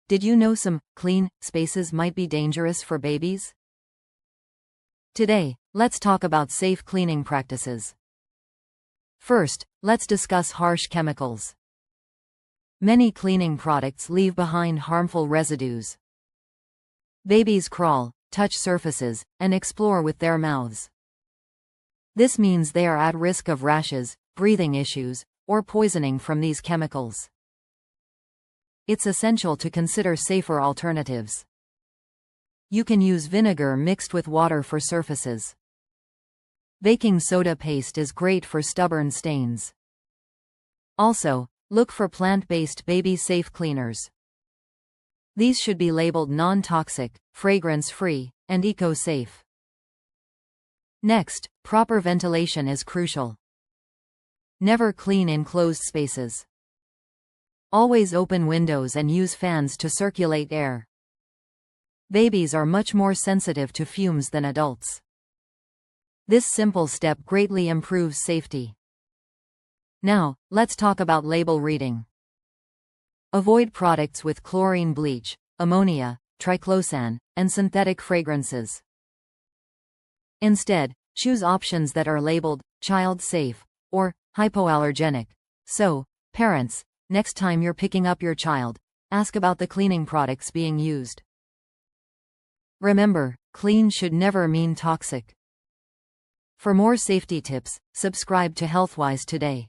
Did you know some clean spaces might be dangerous for babies? Today, let's talk about safe cleaning practices. First, let's discuss harsh chemicals. Many cleaning products leave behind harmful residues. Babies crawl, touch surfaces, and explore with their mouths. This means they are at risk of rashes, breathing issues, or poisoning from these chemicals. It's essential to consider safer alternatives. You can use vinegar mixed with water for surfaces. Baking soda paste is great for stubborn stains. Also, look for plant-based baby-safe cleaners. These should be labeled non-toxic, fragrance-free, and eco-safe. Next, proper ventilation is crucial. Never clean enclosed spaces. Always open windows and use fans to circulate air. Babies are much more sensitive to fumes than adults. This simple step greatly improves safety. Now, let's talk about label reading. Avoid products with chlorine bleach, ammonia, triclosan, and synthetic fragrances. Instead, choose options that are labeled child-safe or hypoallergenic. So, parents, next time you're picking up your child, ask about the cleaning products being used. Remember, clean should never mean toxic. For more safety tips, subscribe to HealthWise today.